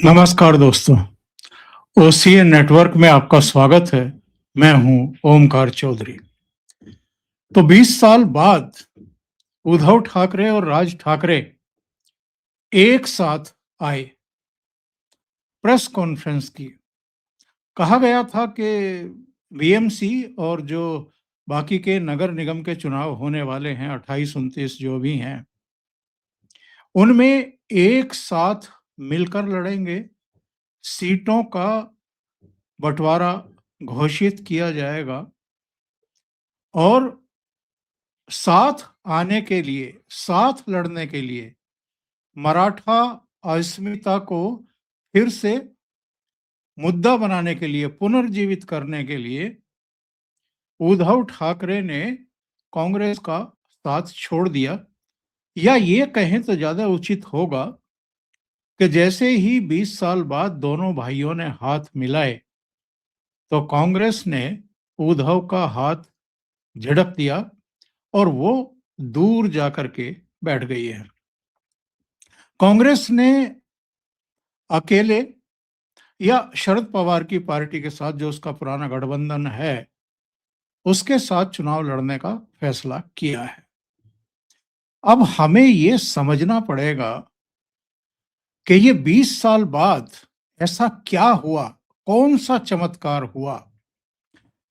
नमस्कार दोस्तों, OCA network में आपका स्वागत है। मैं हूं ओमकार चौधरी। तो 20 साल बाद उद्धव ठाकरे और राज ठाकरे एक साथ आए, प्रेस कॉन्फ्रेंस की। कहा गया था कि बीएमसी और जो बाकी के नगर निगम के चुनाव होने वाले हैं 28-29 जो भी हैं, उनमें एक साथ मिलकर लड़ेंगे। सीटों का बंटवारा घोषित किया जाएगा और साथ आने के लिए, साथ लड़ने के लिए, मराठा अस्मिता को फिर से मुद्दा बनाने के लिए, पुनर्जीवित करने के लिए उद्धव ठाकरे ने कांग्रेस का साथ छोड़ दिया। या ये कहें तो ज्यादा उचित होगा कि जैसे ही 20 साल बाद दोनों भाइयों ने हाथ मिलाए, तो कांग्रेस ने उद्धव का हाथ झड़प दिया और वो दूर जाकर के बैठ गई है। कांग्रेस ने अकेले या शरद पवार की पार्टी के साथ, जो उसका पुराना गठबंधन है, उसके साथ चुनाव लड़ने का फैसला किया है। अब हमें ये समझना पड़ेगा कि ये 20 साल बाद ऐसा क्या हुआ, कौन सा चमत्कार हुआ,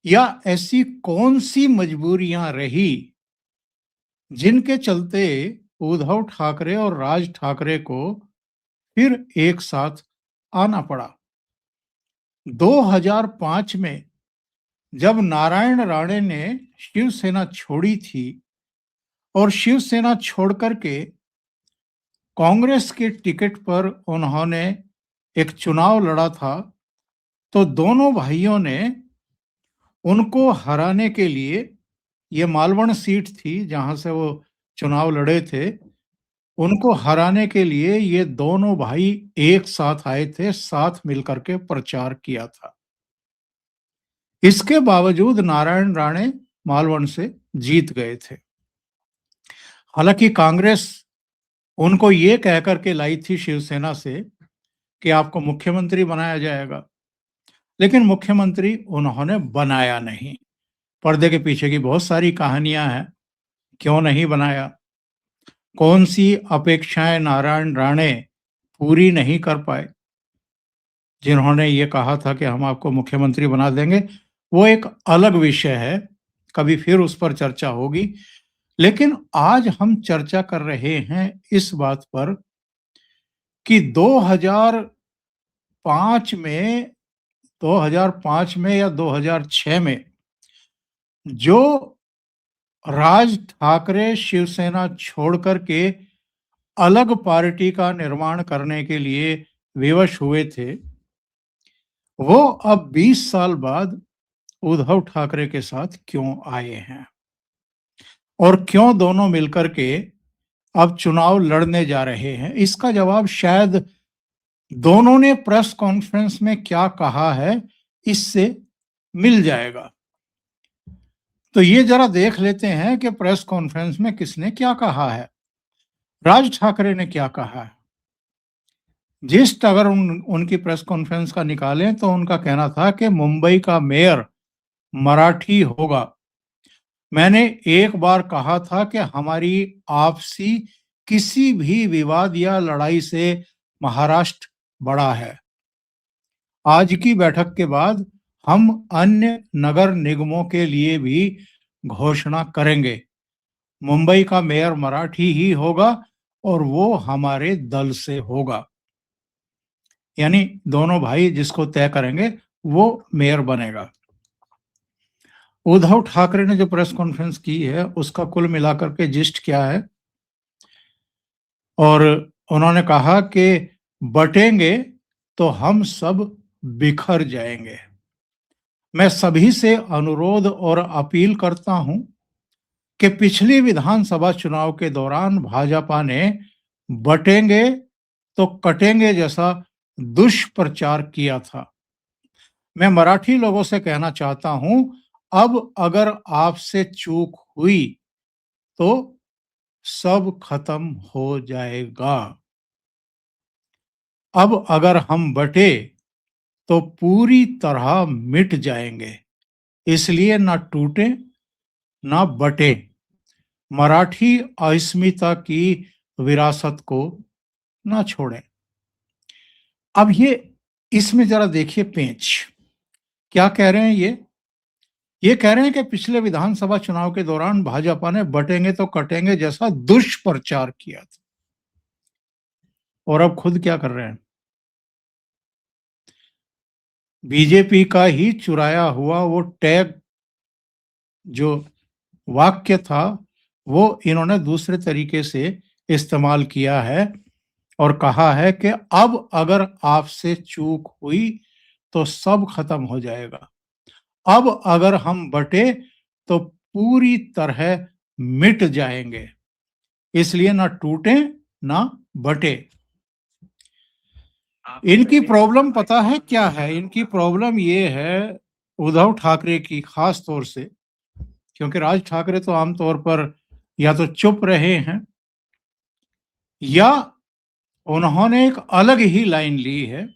या ऐसी कौन सी मजबूरियां रही जिनके चलते उद्धव ठाकरे और राज ठाकरे को फिर एक साथ आना पड़ा। 2005 में जब नारायण राणे ने शिवसेना छोड़ी थी और शिवसेना छोड़ करके कांग्रेस के टिकट पर उन्होंने एक चुनाव लड़ा था, तो दोनों भाइयों ने उनको हराने के लिए, ये मालवण सीट थी जहां से वो चुनाव लड़े थे, उनको हराने के लिए ये दोनों भाई एक साथ आए थे, साथ मिलकर के प्रचार किया था। इसके बावजूद नारायण राणे मालवण से जीत गए थे। हालांकि कांग्रेस उनको ये कह करके लाई थी शिवसेना से कि आपको मुख्यमंत्री बनाया जाएगा, लेकिन मुख्यमंत्री उन्होंने बनाया नहीं। पर्दे के पीछे की बहुत सारी कहानियां हैं, क्यों नहीं बनाया, कौन सी अपेक्षाएं नारायण राणे पूरी नहीं कर पाए, जिन्होंने ये कहा था कि हम आपको मुख्यमंत्री बना देंगे। वो एक अलग विषय है, कभी फिर उस पर चर्चा होगी। लेकिन आज हम चर्चा कर रहे हैं इस बात पर कि 2005 में या 2006 में जो राज ठाकरे शिवसेना छोड़ करके अलग पार्टी का निर्माण करने के लिए विवश हुए थे, वो अब 20 साल बाद उद्धव ठाकरे के साथ क्यों आए हैं और क्यों दोनों मिलकर के अब चुनाव लड़ने जा रहे हैं। इसका जवाब शायद दोनों ने प्रेस कॉन्फ्रेंस में क्या कहा है इससे मिल जाएगा। तो ये जरा देख लेते हैं कि प्रेस कॉन्फ्रेंस में किसने क्या कहा है। राज ठाकरे ने क्या कहा है। जिस्ट अगर उनकी प्रेस कॉन्फ्रेंस का निकालें तो उनका कहना था कि मुंबई का मेयर मराठी होगा। मैंने एक बार कहा था कि हमारी आपसी किसी भी विवाद या लड़ाई से महाराष्ट्र बड़ा है। आज की बैठक के बाद हम अन्य नगर निगमों के लिए भी घोषणा करेंगे। मुंबई का मेयर मराठी ही होगा और वो हमारे दल से होगा। यानी दोनों भाई जिसको तय करेंगे वो मेयर बनेगा। उद्धव ठाकरे ने जो प्रेस कॉन्फ्रेंस की है उसका कुल मिलाकर के जिस्ट क्या है, और उन्होंने कहा कि बटेंगे तो हम सब बिखर जाएंगे। मैं सभी से अनुरोध और अपील करता हूं कि पिछली विधानसभा चुनाव के दौरान भाजपा ने बटेंगे तो कटेंगे जैसा दुष्प्रचार किया था। मैं मराठी लोगों से कहना चाहता हूं, अब अगर आपसे चूक हुई तो सब खत्म हो जाएगा। अब अगर हम बटे तो पूरी तरह मिट जाएंगे, इसलिए ना टूटे ना बटे, मराठी अस्मिता की विरासत को ना छोड़ें। अब ये इसमें जरा देखिए पेंच, क्या कह रहे हैं ये कह रहे हैं कि पिछले विधानसभा चुनाव के दौरान भाजपा ने बटेंगे तो कटेंगे जैसा दुष्प्रचार किया था, और अब खुद क्या कर रहे हैं, बीजेपी का ही चुराया हुआ वो टैग जो वाक्य था वो इन्होंने दूसरे तरीके से इस्तेमाल किया है और कहा है कि अब अगर आपसे चूक हुई तो सब खत्म हो जाएगा। अब अगर हम बटे तो पूरी तरह मिट जाएंगे, इसलिए ना टूटे ना बटे। इनकी प्रॉब्लम पता है क्या है? इनकी प्रॉब्लम ये है उद्धव ठाकरे की, खास तौर से, क्योंकि राज ठाकरे तो आमतौर पर या तो चुप रहे हैं या उन्होंने एक अलग ही लाइन ली है।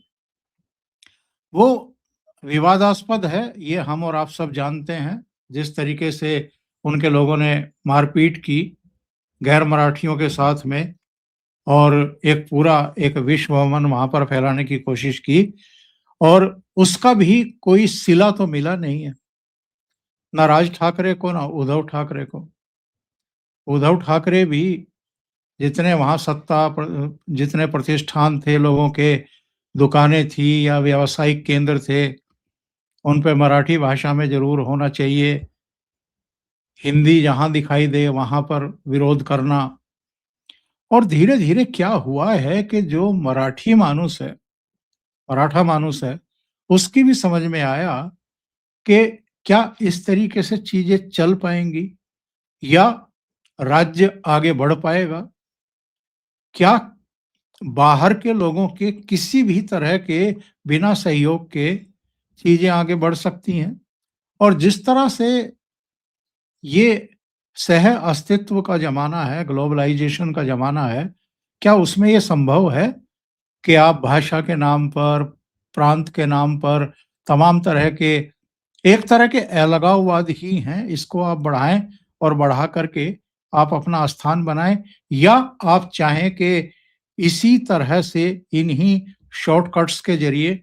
वो विवादास्पद है, ये हम और आप सब जानते हैं। जिस तरीके से उनके लोगों ने मारपीट की गैर मराठियों के साथ में और एक पूरा एक विश्व अमन वहां पर फैलाने की कोशिश की, और उसका भी कोई सिला तो मिला नहीं है, ना राज ठाकरे को ना उद्धव ठाकरे को। उद्धव ठाकरे भी जितने वहां जितने प्रतिष्ठान थे, लोगों के दुकानें थी या व्यावसायिक केंद्र थे, उन पे मराठी भाषा में जरूर होना चाहिए। हिंदी जहां दिखाई दे वहां पर विरोध करना। और धीरे धीरे क्या हुआ है कि जो मराठी मानुस है, मराठा मानुस है, उसकी भी समझ में आया कि क्या इस तरीके से चीजें चल पाएंगी या राज्य आगे बढ़ पाएगा? क्या बाहर के लोगों के किसी भी तरह के बिना सहयोग के चीजें आगे बढ़ सकती हैं? और जिस तरह से ये सह अस्तित्व का जमाना है, ग्लोबलाइजेशन का जमाना है, क्या उसमें ये संभव है कि आप भाषा के नाम पर, प्रांत के नाम पर, तमाम तरह के एक तरह के अलगाववाद ही हैं, इसको आप बढ़ाएं और बढ़ा करके आप अपना स्थान बनाएं, या आप चाहें कि इसी तरह से इन्हीं शॉर्टकट्स के जरिए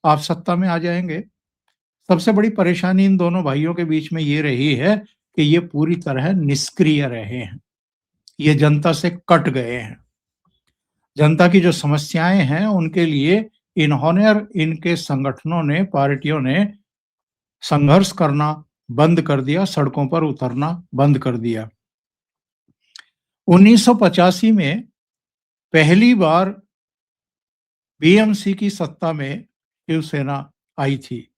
आप सत्ता में आ जाएंगे? सबसे बड़ी परेशानी इन दोनों भाइयों के बीच में ये रही है कि ये पूरी तरह निष्क्रिय रहे हैं, ये जनता से कट गए हैं। जनता की जो समस्याएं हैं उनके लिए इन्होंने और इनके संगठनों ने, पार्टियों ने संघर्ष करना बंद कर दिया, सड़कों पर उतरना बंद कर दिया। 1985 में पहली बार बीएमसी की सत्ता में शिवसेना आई थी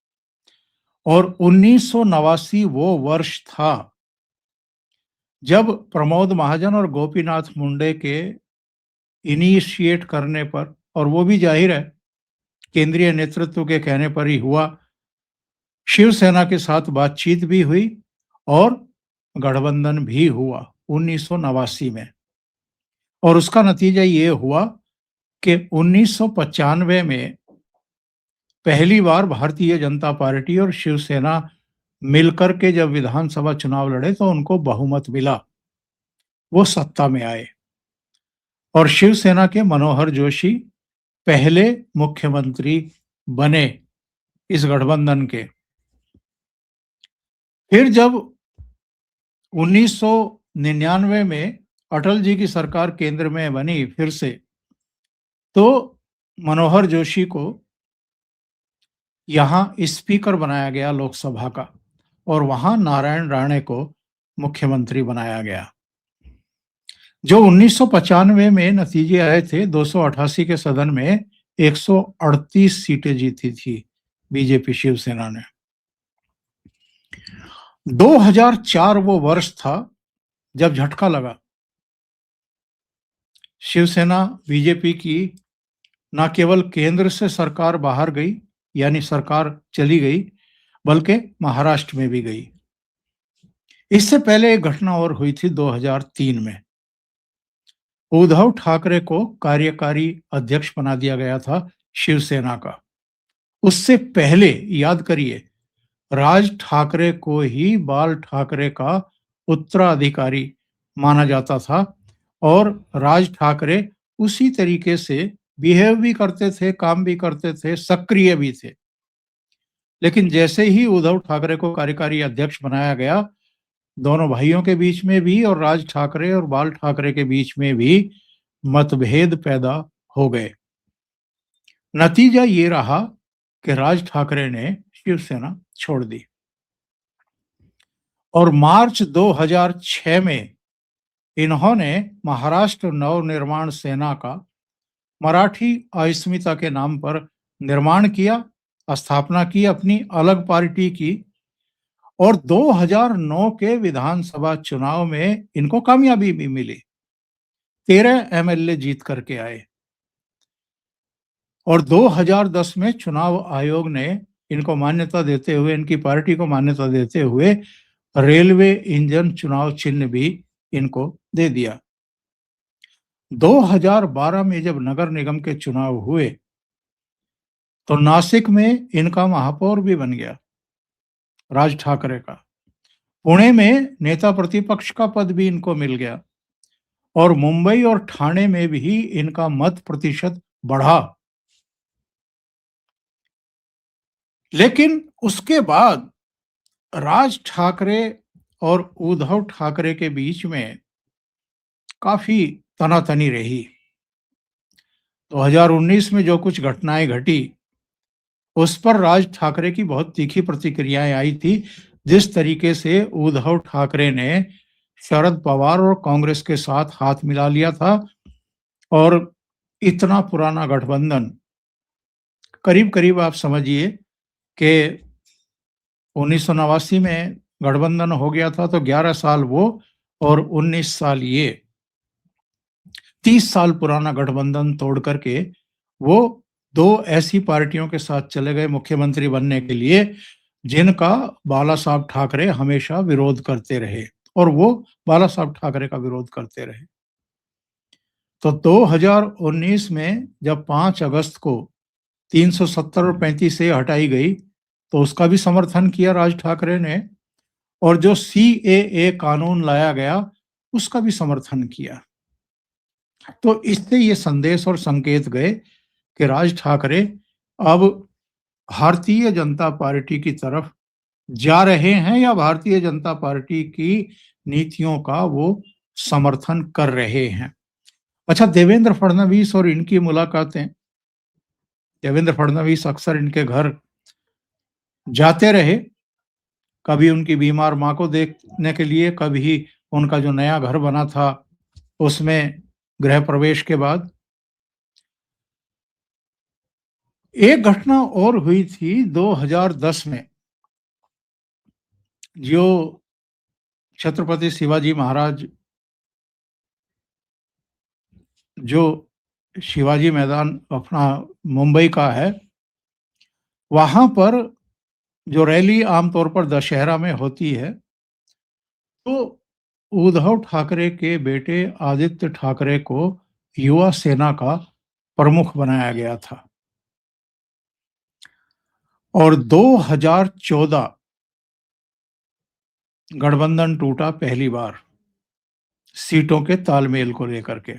और 1989 वो वर्ष था जब प्रमोद महाजन और गोपीनाथ मुंडे के इनिशिएट करने पर, और वो भी जाहिर है केंद्रीय नेतृत्व के कहने पर ही हुआ, शिवसेना के साथ बातचीत भी हुई और गठबंधन भी हुआ 1989 में। और उसका नतीजा ये हुआ कि 1995 में पहली बार भारतीय जनता पार्टी और शिवसेना मिलकर के जब विधानसभा चुनाव लड़े तो उनको बहुमत मिला, वो सत्ता में आए और शिवसेना के मनोहर जोशी पहले मुख्यमंत्री बने इस गठबंधन के। फिर जब 1999 में अटल जी की सरकार केंद्र में बनी फिर से, तो मनोहर जोशी को यहाँ स्पीकर बनाया गया लोकसभा का और वहां नारायण राणे को मुख्यमंत्री बनाया गया। जो 1995 में नतीजे आए थे, 288 के सदन में 138 सीटें जीती थी बीजेपी शिवसेना ने। 2004 वो वर्ष था जब झटका लगा। शिवसेना बीजेपी की न केवल केंद्र से सरकार बाहर गई, यानी सरकार चली गई, बल्कि महाराष्ट्र में भी गई। इससे पहले एक घटना और हुई थी 2003 में। उद्धव ठाकरे को कार्यकारी अध्यक्ष बना दिया गया था शिवसेना का। उससे पहले याद करिए, राज ठाकरे को ही बाल ठाकरे का उत्तराधिकारी माना जाता था और राज ठाकरे उसी तरीके से बिहेव भी करते थे, काम भी करते थे, सक्रिय भी थे। लेकिन जैसे ही उद्धव ठाकरे को कार्यकारी अध्यक्ष बनाया गया, दोनों भाइयों के बीच में भी और राज ठाकरे और बाल ठाकरे के बीच में भी मतभेद पैदा हो गए। नतीजा ये रहा कि राज ठाकरे ने शिवसेना छोड़ दी और मार्च 2006 में इन्होंने महाराष्ट्र नवनिर्माण सेना का मराठी अस्मिता के नाम पर निर्माण किया, स्थापना की, अपनी अलग पार्टी की और 2009 के विधानसभा चुनाव में इनको कामयाबी भी मिली। 13 एमएलए जीत करके आए और 2010 में चुनाव आयोग ने इनको मान्यता देते हुए, इनकी पार्टी को मान्यता देते हुए रेलवे इंजन चुनाव चिन्ह भी इनको दे दिया। 2012 में जब नगर निगम के चुनाव हुए तो नासिक में इनका महापौर भी बन गया, राज ठाकरे का। पुणे में नेता प्रतिपक्ष का पद भी इनको मिल गया और मुंबई और ठाणे में भी इनका मत प्रतिशत बढ़ा। लेकिन उसके बाद राज ठाकरे और उद्धव ठाकरे के बीच में काफी तनातनी रही। 2019 में जो कुछ घटनाएं घटी उस पर राज ठाकरे की बहुत तीखी प्रतिक्रियाएं आई थी। जिस तरीके से उद्धव ठाकरे ने शरद पवार और कांग्रेस के साथ हाथ मिला लिया था और इतना पुराना गठबंधन, करीब करीब आप समझिए कि 1989 में गठबंधन हो गया था तो 11 साल वो और 19 साल ये, 30 साल पुराना गठबंधन तोड़ करके वो दो ऐसी पार्टियों के साथ चले गए मुख्यमंत्री बनने के लिए जिनका बाला साहब ठाकरे हमेशा विरोध करते रहे और वो बाला साहब ठाकरे का विरोध करते रहे। तो 2019 में जब 5 अगस्त को 370 और 35 से हटाई गई तो उसका भी समर्थन किया राज ठाकरे ने और जो सीएए कानून लाया गया उसका भी समर्थन किया। तो इससे ये संदेश और संकेत गए कि राज ठाकरे अब भारतीय जनता पार्टी की तरफ जा रहे हैं या भारतीय जनता पार्टी की नीतियों का वो समर्थन कर रहे हैं। अच्छा, देवेंद्र फडणवीस और इनकी मुलाकातें, देवेंद्र फडणवीस अक्सर इनके घर जाते रहे, कभी उनकी बीमार माँ को देखने के लिए, कभी उनका जो नया घर बना था उसमें गृह प्रवेश के बाद। एक घटना और हुई थी 2010 में, जो छत्रपति शिवाजी महाराज, जो शिवाजी मैदान अपना मुंबई का है, वहां पर जो रैली आमतौर पर दशहरा में होती है, तो उद्धव ठाकरे के बेटे आदित्य ठाकरे को युवा सेना का प्रमुख बनाया गया था और 2014 गठबंधन टूटा पहली बार सीटों के तालमेल को लेकर के।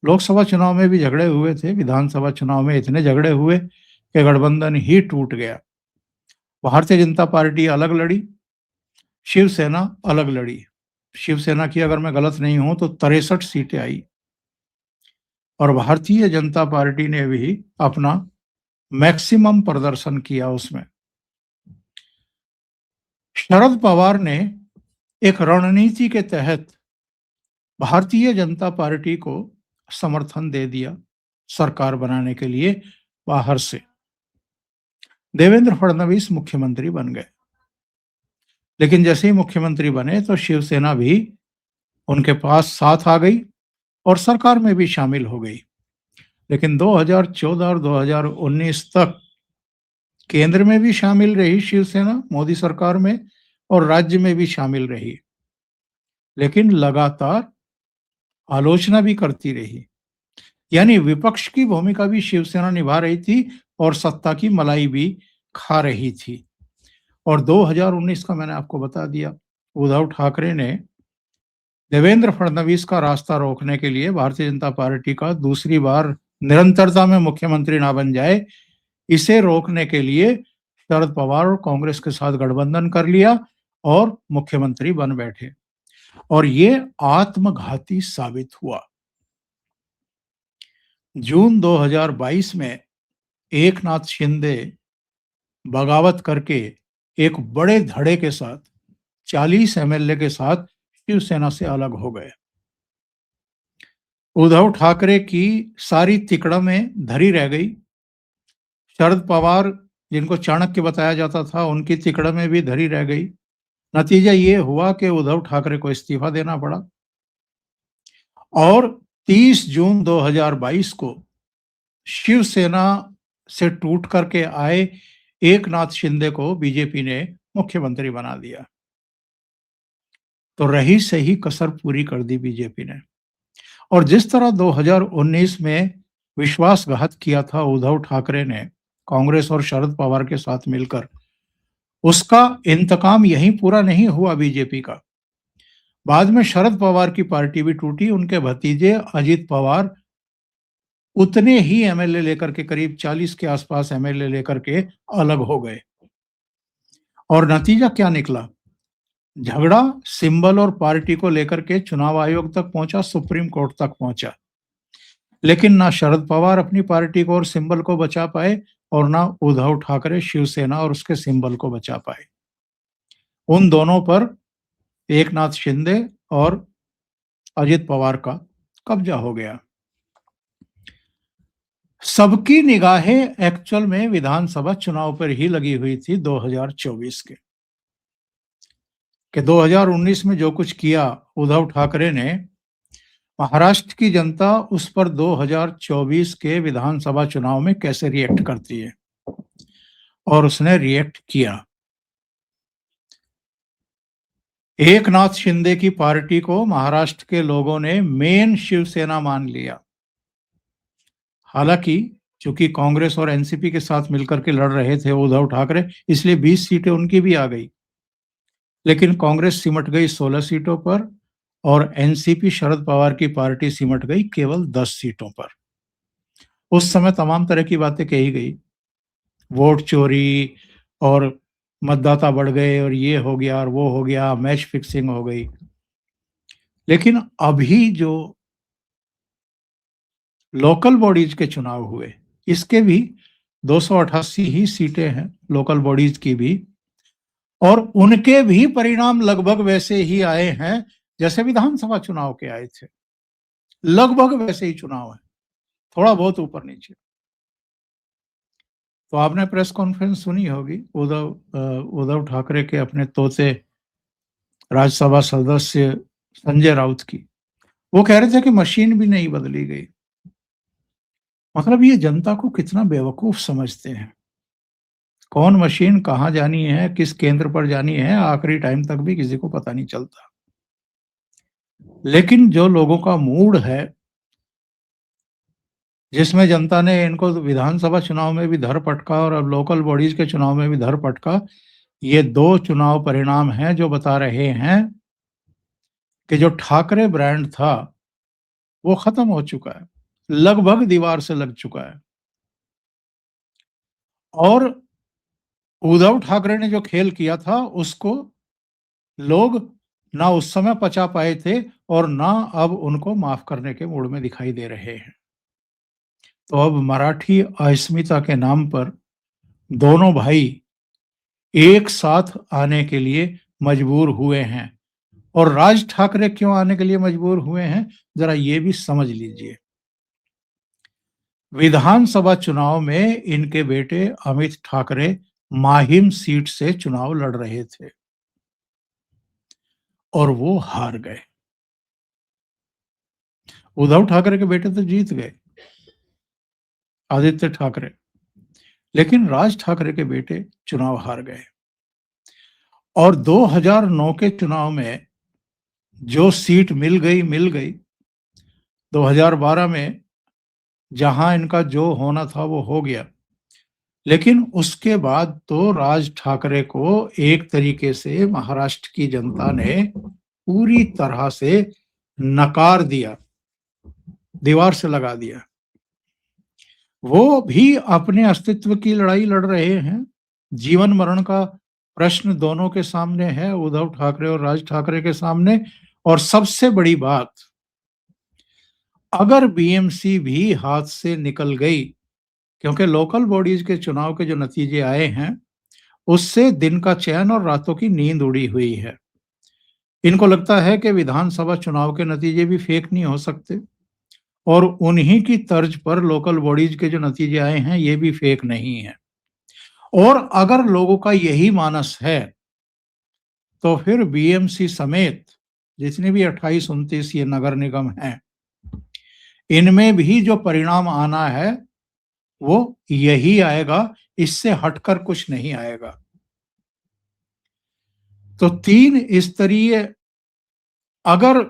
लोकसभा चुनाव में भी झगड़े हुए थे, विधानसभा चुनाव में इतने झगड़े हुए कि गठबंधन ही टूट गया। भारतीय जनता पार्टी अलग लड़ी, शिवसेना अलग लड़ी। शिवसेना की अगर मैं गलत नहीं हूं तो 63 सीटें आई और भारतीय जनता पार्टी ने भी अपना मैक्सिमम प्रदर्शन किया उसमें। शरद पवार ने एक रणनीति के तहत भारतीय जनता पार्टी को समर्थन दे दिया सरकार बनाने के लिए बाहर से। देवेंद्र फडणवीस मुख्यमंत्री बन गए, लेकिन जैसे ही मुख्यमंत्री बने तो शिवसेना भी उनके पास साथ आ गई और सरकार में भी शामिल हो गई। लेकिन 2014 और 2019 तक केंद्र में भी शामिल रही शिवसेना, मोदी सरकार में, और राज्य में भी शामिल रही। लेकिन लगातार आलोचना भी करती रही। यानी विपक्ष की भूमिका भी शिवसेना निभा रही थी और सत्ता की मलाई भी खा रही थी। और 2019 का मैंने आपको बता दिया, उद्धव ठाकरे ने देवेंद्र फडणवीस का रास्ता रोकने के लिए भारतीय जनता पार्टी का दूसरी बार निरंतरता में मुख्यमंत्री ना बन जाए, इसे रोकने के लिए शरद पवार और कांग्रेस के साथ गठबंधन कर लिया और मुख्यमंत्री बन बैठे। और ये आत्मघाती साबित हुआ। जून 2022 में एकनाथ शिंदे बगावत करके एक बड़े धड़े के साथ 40 एमएलए के साथ शिवसेना से अलग हो गए। उद्धव ठाकरे की सारी तिकड़में धरी रह गई। शरद पवार, जिनको चाणक्य बताया जाता था, उनकी तिकड़में भी धरी रह गई। नतीजा ये हुआ कि उद्धव ठाकरे को इस्तीफा देना पड़ा और 30 जून 2022 को शिवसेना से टूट करके आए एकनाथ शिंदे को बीजेपी ने मुख्यमंत्री बना दिया। तो रही सही कसर पूरी कर दी बीजेपी ने। और जिस तरह 2019 में विश्वासघात किया था उद्धव ठाकरे ने कांग्रेस और शरद पवार के साथ मिलकर, उसका इंतकाम यहीं पूरा नहीं हुआ बीजेपी का। बाद में शरद पवार की पार्टी भी टूटी, उनके भतीजे अजित पवार उतने ही एमएलए लेकर के, करीब 40 के आसपास एमएलए लेकर के अलग हो गए। और नतीजा क्या निकला? झगड़ा सिंबल और पार्टी को लेकर के चुनाव आयोग तक पहुंचा, सुप्रीम कोर्ट तक पहुंचा। लेकिन ना शरद पवार अपनी पार्टी को और सिंबल को बचा पाए और ना उद्धव ठाकरे शिवसेना और उसके सिंबल को बचा पाए। उन दोनों पर एकनाथ शिंदे और अजित पवार का कब्जा हो गया। सबकी निगाहें एक्चुअल में विधानसभा चुनाव पर ही लगी हुई थी 2024 के। 2019 में जो कुछ किया उद्धव ठाकरे ने, महाराष्ट्र की जनता उस पर 2024 के विधानसभा चुनाव में कैसे रिएक्ट करती है, और उसने रिएक्ट किया। एकनाथ शिंदे की पार्टी को महाराष्ट्र के लोगों ने मेन शिवसेना मान लिया। हालांकि चूंकि कांग्रेस और एनसीपी के साथ मिलकर के लड़ रहे थे उद्धव ठाकरे, इसलिए 20 सीटें उनकी भी आ गई। लेकिन कांग्रेस सिमट गई 16 सीटों पर और एनसीपी शरद पवार की पार्टी सिमट गई केवल 10 सीटों पर। उस समय तमाम तरह की बातें कही गई, वोट चोरी और मतदाता बढ़ गए और ये हो गया और वो हो गया, मैच फिक्सिंग हो गई। लेकिन अभी जो लोकल बॉडीज के चुनाव हुए, इसके भी 288 ही सीटें हैं लोकल बॉडीज की भी, और उनके भी परिणाम लगभग वैसे ही आए हैं जैसे विधानसभा चुनाव के आए थे। लगभग वैसे ही चुनाव है, थोड़ा बहुत ऊपर नीचे। तो आपने प्रेस कॉन्फ्रेंस सुनी होगी उद्धव ठाकरे के अपने तोते राज्यसभा सदस्य संजय राउत की। वो कह रहे थे कि मशीन भी नहीं बदली गई। मतलब ये जनता को कितना बेवकूफ समझते हैं। कौन मशीन कहाँ जानी है, किस केंद्र पर जानी है, आखिरी टाइम तक भी किसी को पता नहीं चलता। लेकिन जो लोगों का मूड है, जिसमें जनता ने इनको विधानसभा चुनाव में भी धर पटका और अब लोकल बॉडीज के चुनाव में भी धर पटका, ये दो चुनाव परिणाम हैं जो बता रहे हैं कि जो ठाकरे ब्रांड था वो खत्म हो चुका है, लगभग दीवार से लग चुका है। और उद्धव ठाकरे ने जो खेल किया था उसको लोग ना उस समय पचा पाए थे और ना अब उनको माफ करने के मूड में दिखाई दे रहे हैं। तो अब मराठी अस्मिता के नाम पर दोनों भाई एक साथ आने के लिए मजबूर हुए हैं। और राज ठाकरे क्यों आने के लिए मजबूर हुए हैं, जरा ये भी समझ लीजिए। विधानसभा चुनाव में इनके बेटे अमित ठाकरे माहिम सीट से चुनाव लड़ रहे थे और वो हार गए। उद्धव ठाकरे के बेटे तो जीत गए, आदित्य ठाकरे, लेकिन राज ठाकरे के बेटे चुनाव हार गए। और 2009 के चुनाव में जो सीट मिल गई, 2012 में जहां इनका जो होना था वो हो गया। लेकिन उसके बाद तो राज ठाकरे को एक तरीके से महाराष्ट्र की जनता ने पूरी तरह से नकार दिया, दीवार से लगा दिया। वो भी अपने अस्तित्व की लड़ाई लड़ रहे हैं। जीवन मरण का प्रश्न दोनों के सामने है, उद्धव ठाकरे और राज ठाकरे के सामने। और सबसे बड़ी बात, अगर बीएमसी भी हाथ से निकल गई, क्योंकि लोकल बॉडीज के चुनाव के जो नतीजे आए हैं, उससे दिन का चैन और रातों की नींद उड़ी हुई है। इनको लगता है कि विधानसभा चुनाव के नतीजे भी फेक नहीं हो सकते, और उन्हीं की तर्ज पर लोकल बॉडीज के जो नतीजे आए हैं ये भी फेक नहीं है। और अगर लोगों का यही मानस है तो फिर बीएमसी समेत जितने भी 28-29 ये नगर निगम हैं, इनमें भी जो परिणाम आना है वो यही आएगा, इससे हटकर कुछ नहीं आएगा। तो 3 स्तरीय अगर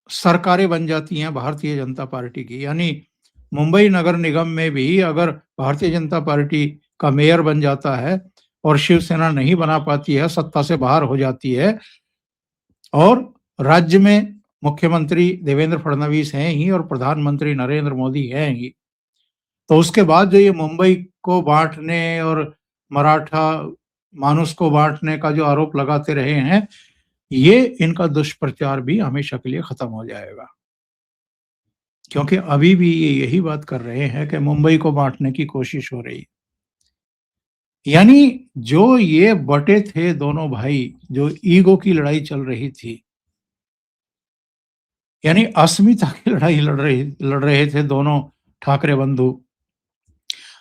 सरकारें बन जाती हैं भारतीय जनता पार्टी की, यानी मुंबई नगर निगम में भी अगर भारतीय जनता पार्टी का मेयर बन जाता है और शिवसेना नहीं बना पाती है, सत्ता से बाहर हो जाती है, और राज्य में मुख्यमंत्री देवेंद्र फडणवीस हैं ही और प्रधानमंत्री नरेंद्र मोदी हैं ही, तो उसके बाद जो ये मुंबई को बांटने और मराठा मानुस को बांटने का जो आरोप लगाते रहे हैं, ये इनका दुष्प्रचार भी हमेशा के लिए खत्म हो जाएगा। क्योंकि अभी भी ये यही बात कर रहे हैं कि मुंबई को बांटने की कोशिश हो रही है। यानी जो ये बटे थे दोनों भाई, जो ईगो की लड़ाई चल रही थी, यानी अस्मिता की लड़ाई लड़ रहे थे दोनों ठाकरे बंधु,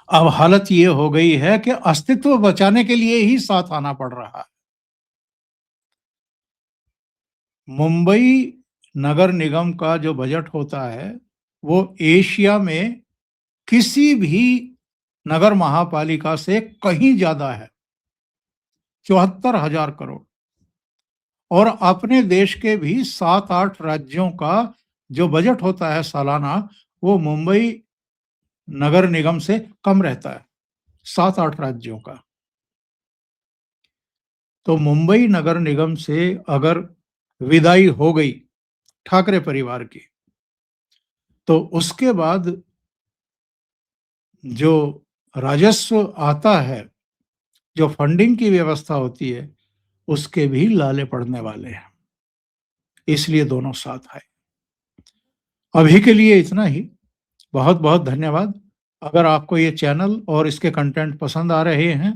अब हालत ये हो गई है कि अस्तित्व बचाने के लिए ही साथ आना पड़ रहा है। मुंबई नगर निगम का जो बजट होता है वो एशिया में किसी भी नगर महापालिका से कहीं ज्यादा है, 74,000 करोड़। और अपने देश के भी 7-8 राज्यों का जो बजट होता है सालाना, वो मुंबई नगर निगम से कम रहता है, 7-8 राज्यों का। तो मुंबई नगर निगम से अगर विदाई हो गई ठाकरे परिवार की, तो उसके बाद जो राजस्व आता है, जो फंडिंग की व्यवस्था होती है, उसके भी लाले पड़ने वाले हैं। इसलिए दोनों साथ आए। अभी के लिए इतना ही। बहुत बहुत धन्यवाद। अगर आपको ये चैनल और इसके कंटेंट पसंद आ रहे हैं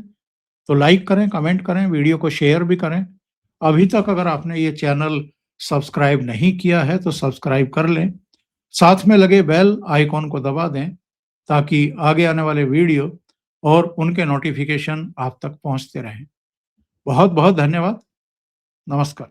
तो लाइक करें, कमेंट करें, वीडियो को शेयर भी करें। अभी तक अगर आपने ये चैनल सब्सक्राइब नहीं किया है तो सब्सक्राइब कर लें, साथ में लगे बेल आइकॉन को दबा दें ताकि आगे आने वाले वीडियो और उनके नोटिफिकेशन आप तक पहुंचते रहें। बहुत बहुत धन्यवाद। नमस्कार।